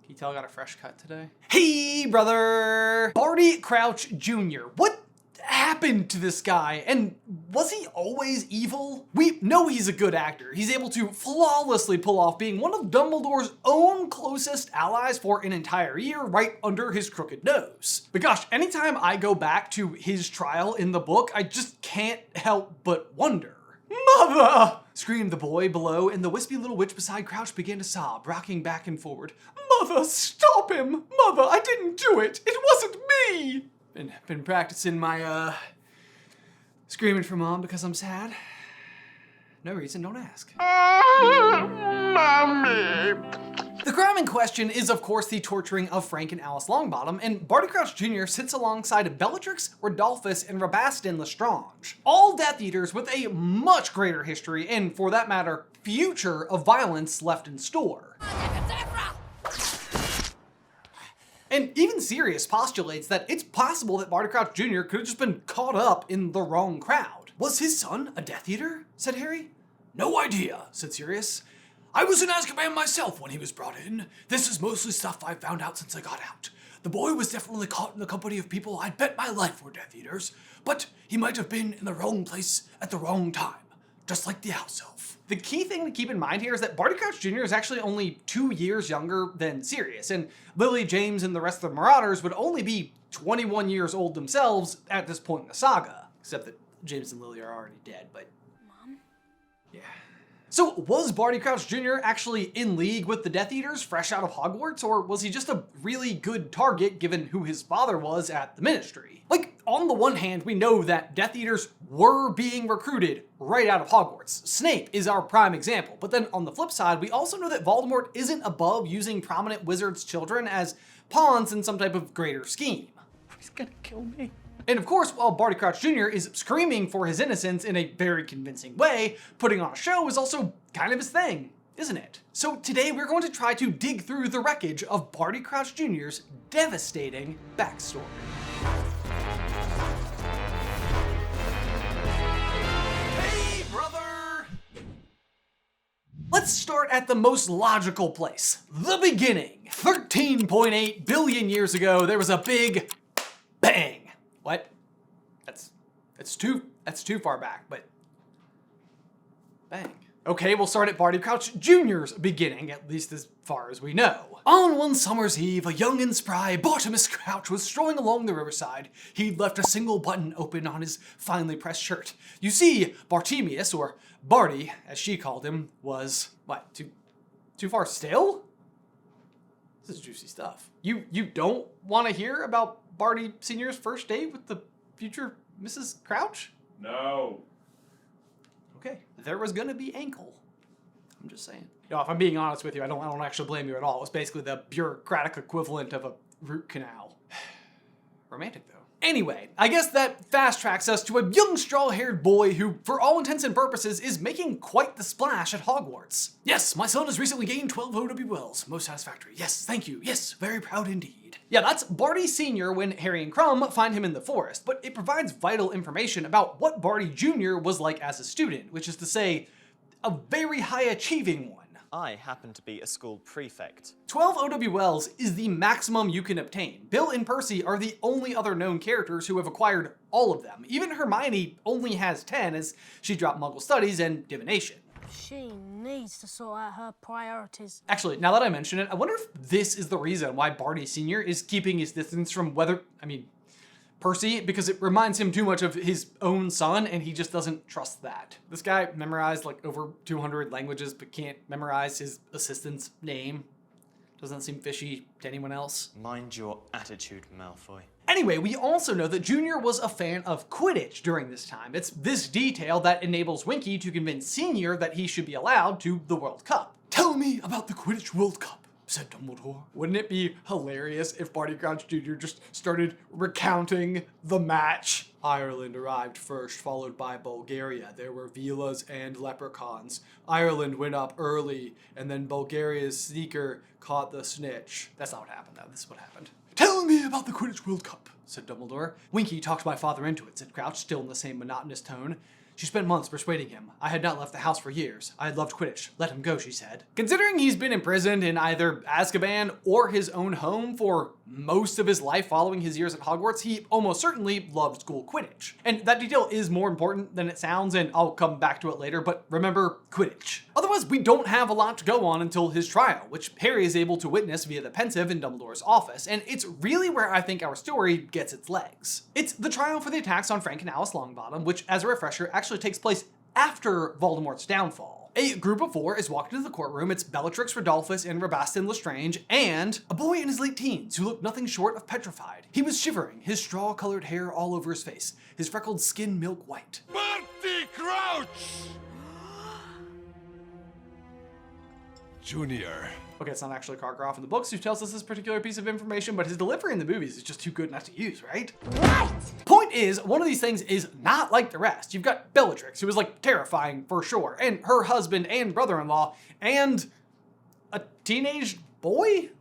Can you tell I got a fresh cut today? Hey, brother! Barty Crouch Jr. What happened to this guy? And was he always evil? We know he's a good actor. He's able to flawlessly pull off being one of Dumbledore's own closest allies for an entire year right under his crooked nose. But gosh, anytime I go back to his trial in the book, I just can't help but wonder. Mother! Screamed the boy below, and the wispy little witch beside Crouch began to sob, rocking back and forward. Mother, stop him! Mother, I didn't do it! It wasn't me! Been practicing my, screaming for mom because I'm sad. No reason, don't ask. Mommy! The crime in question is, of course, the torturing of Frank and Alice Longbottom, and Barty Crouch Jr. sits alongside Bellatrix, Rodolphus, and Rabastin Lestrange. All Death Eaters with a much greater history, and for that matter, future of violence left in store. And even Sirius postulates that it's possible that Barty Crouch Jr. could have just been caught up in the wrong crowd. Was his son a Death Eater? Said Harry. No idea, said Sirius. I was in Azkaban myself when he was brought in. This is mostly stuff I've found out since I got out. The boy was definitely caught in the company of people I'd bet my life were Death Eaters, but he might have been in the wrong place at the wrong time, just like the house elf. The key thing to keep in mind here is that Barty Crouch Jr. is actually only 2 years younger than Sirius, and Lily, James, and the rest of the Marauders would only be 21 years old themselves at this point in the saga. Except that James and Lily are already dead, but... Mom? Yeah. So was Barty Crouch Jr. actually in league with the Death Eaters fresh out of Hogwarts, or was he just a really good target given who his father was at the Ministry? Like, on the one hand, we know that Death Eaters were being recruited right out of Hogwarts. Snape is our prime example, but then on the flip side, we also know that Voldemort isn't above using prominent wizards' children as pawns in some type of greater scheme. He's gonna kill me. And of course, while Barty Crouch Jr. is screaming for his innocence in a very convincing way, putting on a show is also kind of his thing, isn't it? So today we're going to try to dig through the wreckage of Barty Crouch Jr.'s devastating backstory. Hey, brother! Let's start at the most logical place, the beginning. 13.8 billion years ago, there was a big bang. What? That's too far back, but bang. Okay, we'll start at Barty Crouch Jr.'s beginning, at least as far as we know. On one summer's eve, a young and spry Bartimus Crouch was strolling along the riverside. He'd left a single button open on his finely pressed shirt. You see, Bartemius, or Barty, as she called him, was, what, too far stale? This is juicy stuff. You don't want to hear about Barty Sr.'s first date with the future Mrs. Crouch? No. Okay, there was gonna be ankle. I'm just saying. You know, if I'm being honest with you, I don't actually blame you at all. It was basically the bureaucratic equivalent of a root canal. Romantic though. Anyway, I guess that fast tracks us to a young straw-haired boy who, for all intents and purposes, is making quite the splash at Hogwarts. Yes, my son has recently gained 12 OWLs. Most satisfactory. Yes, thank you. Yes, very proud indeed. Yeah, that's Barty Sr. when Harry and Crumb find him in the forest, but it provides vital information about what Barty Jr. was like as a student, which is to say, a very high-achieving one. I happen to be a school prefect. 12 OWLs is the maximum you can obtain. Bill and Percy are the only other known characters who have acquired all of them. Even Hermione only has 10 as she dropped Muggle Studies and Divination. She needs to sort out her priorities. Actually, now that I mention it, I wonder if this is the reason why Barty Sr. is keeping his distance from Percy, because it reminds him too much of his own son, and he just doesn't trust that. This guy memorized like over 200 languages, but can't memorize his assistant's name. Doesn't seem fishy to anyone else. Mind your attitude, Malfoy. Anyway, we also know that Junior was a fan of Quidditch during this time. It's this detail that enables Winky to convince Senior that he should be allowed to the World Cup. Tell me about the Quidditch World Cup, said Dumbledore. Wouldn't it be hilarious if Barty Crouch Jr. just started recounting the match? Ireland arrived first, followed by Bulgaria. There were Velas and Leprechauns. Ireland went up early, and then Bulgaria's sneaker caught the snitch. That's not what happened, though. This is what happened. Tell me about the Quidditch World Cup, said Dumbledore. Winky talked my father into it, said Crouch, still in the same monotonous tone. She spent months persuading him. I had not left the house for years. I had loved Quidditch. Let him go, she said. Considering he's been imprisoned in either Azkaban or his own home for most of his life following his years at Hogwarts, he almost certainly loved school Quidditch. And that detail is more important than it sounds, and I'll come back to it later, but remember Quidditch. Otherwise, we don't have a lot to go on until his trial, which Harry is able to witness via the pensive in Dumbledore's office, and it's really where I think our story gets its legs. It's the trial for the attacks on Frank and Alice Longbottom, which, as a refresher, actually takes place after Voldemort's downfall. A group of 4 is walked into the courtroom. It's Bellatrix, Rodolphus, and Rabastin Lestrange, and a boy in his late teens who looked nothing short of petrified. He was shivering, his straw-colored hair all over his face, his freckled skin milk white. Barty Crouch Jr. Okay, it's not actually Karkaroff in the books who tells us this particular piece of information, but his delivery in the movies is just too good not to use, right? Right! Point is, one of these things is not like the rest. You've got Bellatrix, who is like terrifying for sure, and her husband and brother-in-law, and a teenage boy?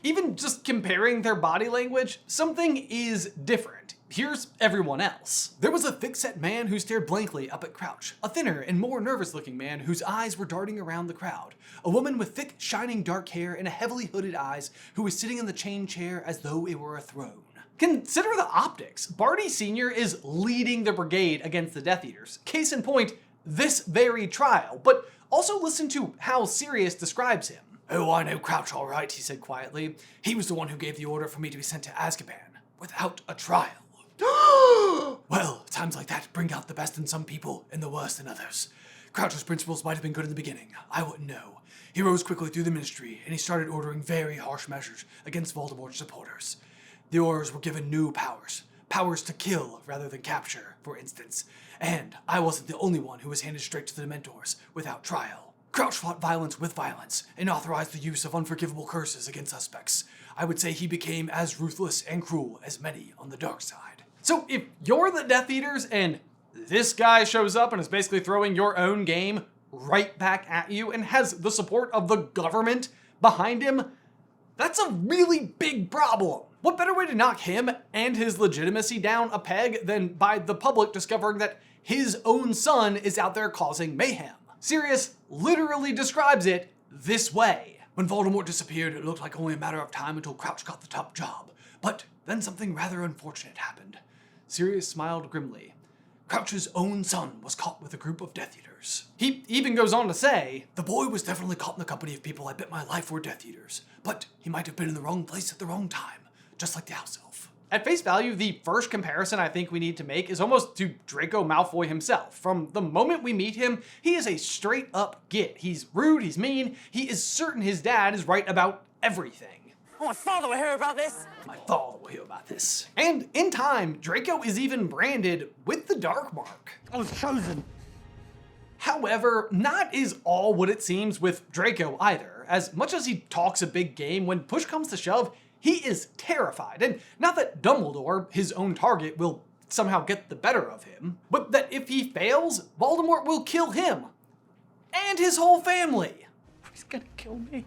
Even just comparing their body language, something is different. Here's everyone else. There was a thick-set man who stared blankly up at Crouch, a thinner and more nervous-looking man whose eyes were darting around the crowd, a woman with thick, shining dark hair and a heavily hooded eyes who was sitting in the chain chair as though it were a throne. Consider the optics. Barty Sr. is leading the brigade against the Death Eaters. Case in point, this very trial, but also listen to how Sirius describes him. Oh, I know Crouch all right, he said quietly. He was the one who gave the order for me to be sent to Azkaban, without a trial. Well, times like that bring out the best in some people and the worst in others. Crouch's principles might have been good in the beginning. I wouldn't know. He rose quickly through the ministry, and he started ordering very harsh measures against Voldemort's supporters. The orders were given new powers. Powers to kill rather than capture, for instance. And I wasn't the only one who was handed straight to the Dementors without trial. Crouch fought violence with violence and authorized the use of unforgivable curses against suspects. I would say he became as ruthless and cruel as many on the dark side. So if you're the Death Eaters and this guy shows up and is basically throwing your own game right back at you and has the support of the government behind him, that's a really big problem. What better way to knock him and his legitimacy down a peg than by the public discovering that his own son is out there causing mayhem? Sirius literally describes it this way. When Voldemort disappeared, it looked like only a matter of time until Crouch got the top job. But then something rather unfortunate happened. Sirius smiled grimly. Crouch's own son was caught with a group of Death Eaters. He even goes on to say, the boy was definitely caught in the company of people I bet my life were Death Eaters, but he might have been in the wrong place at the wrong time, just like the house elf. At face value, the first comparison I think we need to make is almost to Draco Malfoy himself. From the moment we meet him, he is a straight up git. He's rude, he's mean, he is certain his dad is right about everything. Oh, my father will hear about this. My father will hear about this. And in time, Draco is even branded with the Dark Mark. I was chosen. However, not is all what it seems with Draco either. As much as he talks a big game, when push comes to shove, he is terrified. And not that Dumbledore, his own target, will somehow get the better of him, but that if he fails, Voldemort will kill him and his whole family. He's gonna kill me.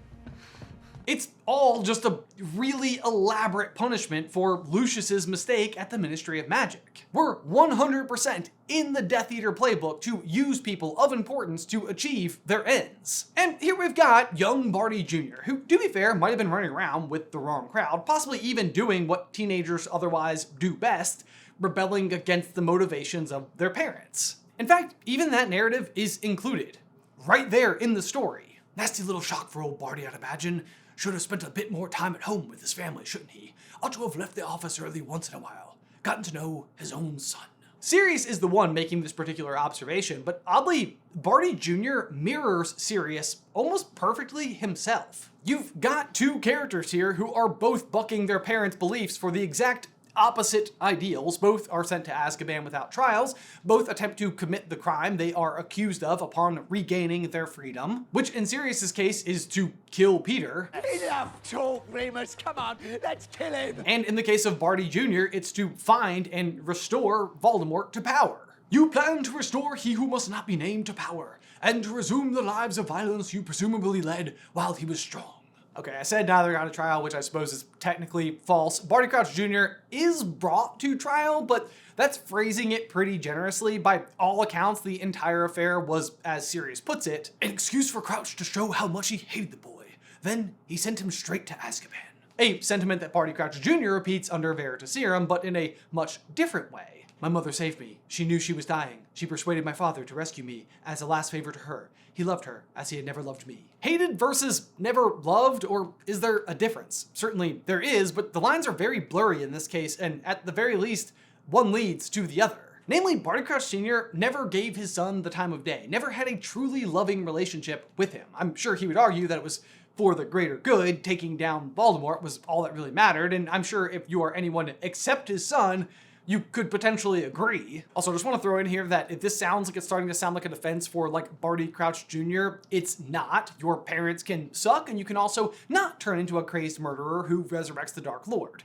It's all just a really elaborate punishment for Lucius's mistake at the Ministry of Magic. We're 100% in the Death Eater playbook to use people of importance to achieve their ends. And here we've got young Barty Jr., who, to be fair, might have been running around with the wrong crowd, possibly even doing what teenagers otherwise do best, rebelling against the motivations of their parents. In fact, even that narrative is included, right there in the story. Nasty little shock for old Barty, I'd imagine. Should have spent a bit more time at home with his family, shouldn't he? Ought to have left the office early once in a while. Gotten to know his own son. Sirius is the one making this particular observation, but oddly, Barty Jr. mirrors Sirius almost perfectly himself. You've got two characters here who are both bucking their parents' beliefs for the exact opposite ideals. Both are sent to Azkaban without trials. Both attempt to commit the crime they are accused of upon regaining their freedom, which in Sirius's case is to kill Peter. Enough talk, Remus. Come on, let's kill him. And in the case of Barty Jr., it's to find and restore Voldemort to power. You plan to restore he who must not be named to power, and to resume the lives of violence you presumably led while he was strong. Okay, I said neither got a trial, which I suppose is technically false. Barty Crouch Jr. is brought to trial, but that's phrasing it pretty generously. By all accounts, the entire affair was, as Sirius puts it, An excuse for Crouch to show how much he hated the boy. Then he sent him straight to Azkaban. a sentiment that Barty Crouch Jr. repeats under Veritaserum, but in a much different way. My mother saved me. She knew she was dying. She persuaded my father to rescue me as a last favor to her. He loved her as he had never loved me. Hated versus never loved, or is there a difference? Certainly there is, but the lines are very blurry in this case, and at the very least, one leads to the other. Namely, Barty Crouch Sr. never gave his son the time of day, never had a truly loving relationship with him. I'm sure he would argue that it was for the greater good. Taking down Voldemort was all that really mattered, and I'm sure if you are anyone except his son, you could potentially agree. Also, I just want to throw in here that if this sounds like it's starting to sound like a defense for like Barty Crouch Jr., it's not. Your parents can suck, and you can also not turn into a crazed murderer who resurrects the Dark Lord.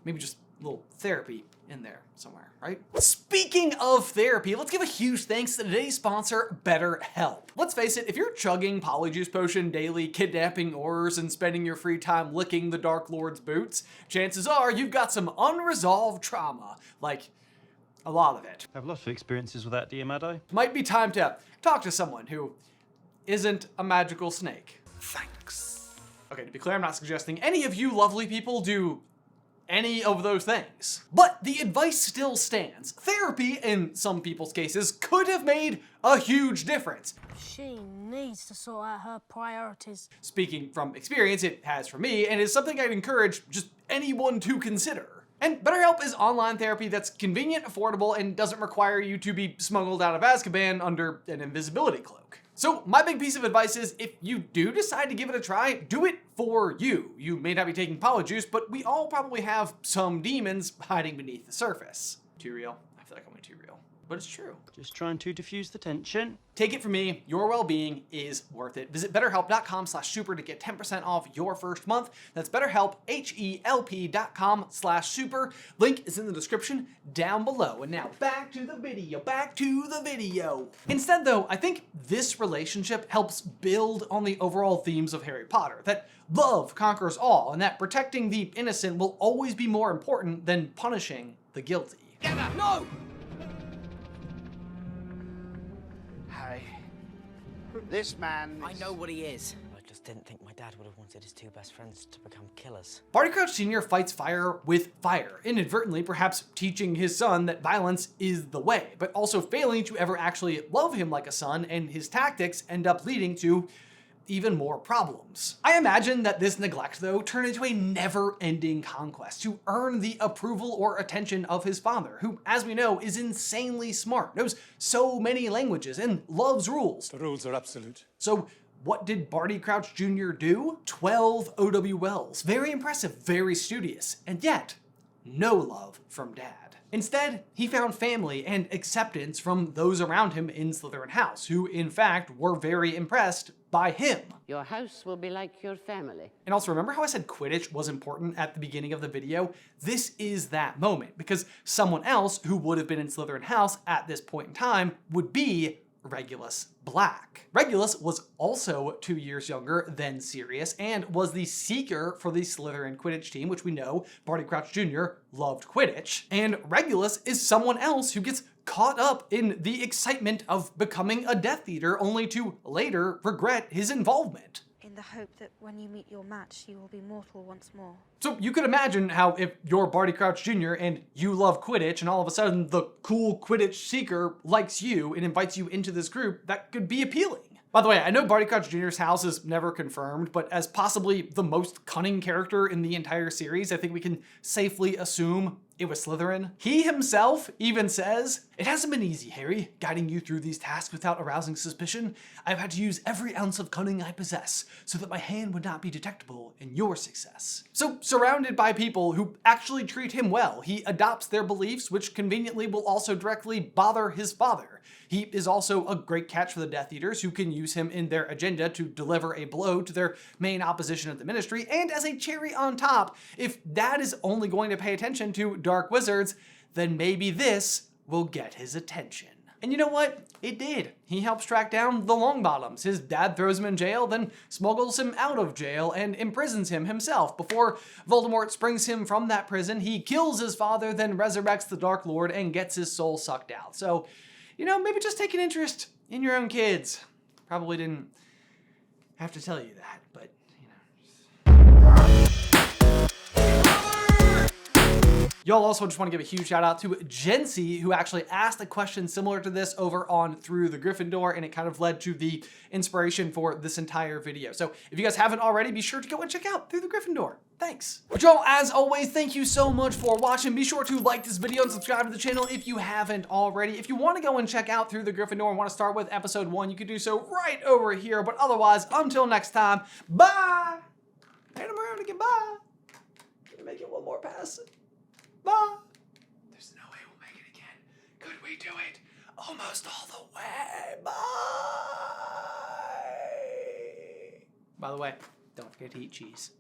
Maybe just a little therapy in there somewhere, right? Speaking of therapy, let's give a huge thanks to today's sponsor, BetterHelp. Let's face it, if you're chugging Polyjuice Potion daily, kidnapping Aurors, and spending your free time licking the Dark Lord's boots, chances are you've got some unresolved trauma, like a lot of it. I have lots of experiences with that, do you, Maddo? Might be time to talk to someone who isn't a magical snake. Thanks. Okay, to be clear, I'm not suggesting any of you lovely people do any of those things. But the advice still stands. Therapy, in some people's cases, could have made a huge difference. She needs to sort out her priorities. Speaking from experience, it has for me, and is something I'd encourage just anyone to consider. And BetterHelp is online therapy that's convenient, affordable, and doesn't require you to be smuggled out of Azkaban under an invisibility cloak. So my big piece of advice is, if you do decide to give it a try, do it for you. You may not be taking Polyjuice, but we all probably have some demons hiding beneath the surface. Too real? I feel like I'm too real. But it's true. Just trying to diffuse the tension. Take it from me, your well-being is worth it. Visit betterhelp.com/super to get 10% off your first month. That's BetterHelp, HELP.com/super. Link is in the description down below. And now back to the video, Instead though, I think this relationship helps build on the overall themes of Harry Potter, that love conquers all, and that protecting the innocent will always be more important than punishing the guilty. No! Harry, this man I know what he is. I just didn't think my dad would have wanted his two best friends to become killers. Barty Crouch Jr. fights fire with fire, inadvertently perhaps teaching his son that violence is the way, but also failing to ever actually love him like a son, and his tactics end up leading to even more problems. I imagine that this neglect, though, turned into a never-ending conquest to earn the approval or attention of his father, who, as we know, is insanely smart, knows so many languages, and loves rules. The rules are absolute. So what did Barty Crouch Jr. do? 12 OWLs. Very impressive, very studious, and yet, no love from Dad. Instead, he found family and acceptance from those around him in Slytherin House, who in fact were very impressed by him. Your house will be like your family. And also, remember how I said Quidditch was important at the beginning of the video? This is that moment, because someone else who would have been in Slytherin House at this point in time would be Regulus Black. Regulus was also 2 years younger than Sirius and was the seeker for the Slytherin Quidditch team, which we know Barty Crouch Jr. loved Quidditch. And Regulus is someone else who gets caught up in the excitement of becoming a Death Eater, only to later regret his involvement. In the hope that when you meet your match, you will be mortal once more. So you could imagine how if you're Barty Crouch Jr. and you love Quidditch, and all of a sudden the cool Quidditch seeker likes you and invites you into this group, that could be appealing. By the way, I know Barty Crouch Jr.'s house is never confirmed, but as possibly the most cunning character in the entire series, I think we can safely assume it was Slytherin. He himself even says, "It hasn't been easy, Harry, guiding you through these tasks without arousing suspicion. I've had to use every ounce of cunning I possess so that my hand would not be detectable in your success." So, surrounded by people who actually treat him well, he adopts their beliefs, which conveniently will also directly bother his father. He is also a great catch for the Death Eaters, who can use him in their agenda to deliver a blow to their main opposition at the Ministry, and as a cherry on top, if Dad is only going to pay attention to dark wizards, then maybe this will get his attention. And you know what? It did. He helps track down the Longbottoms. His dad throws him in jail, then smuggles him out of jail and imprisons him himself. Before Voldemort springs him from that prison, he kills his father, then resurrects the Dark Lord and gets his soul sucked out. So, you know, maybe just take an interest in your own kids. Probably didn't have to tell you that, but, you know. Y'all also just want to give a huge shout out to Jency, who actually asked a question similar to this over on Through the Gryffindor, and it kind of led to the inspiration for this entire video. So if you guys haven't already, be sure to go and check out Through the Gryffindor. Thanks. But y'all, as always, thank you so much for watching. Be sure to like this video and subscribe to the channel if you haven't already. If you want to go and check out Through the Gryffindor and want to start with episode 1, you can do so right over here. But otherwise, until next time, bye! Hand them around again, bye! Can we make it one more pass? Bye! There's no way we'll make it again. Could we do it almost all the way? Bye! By the way, don't forget to eat cheese.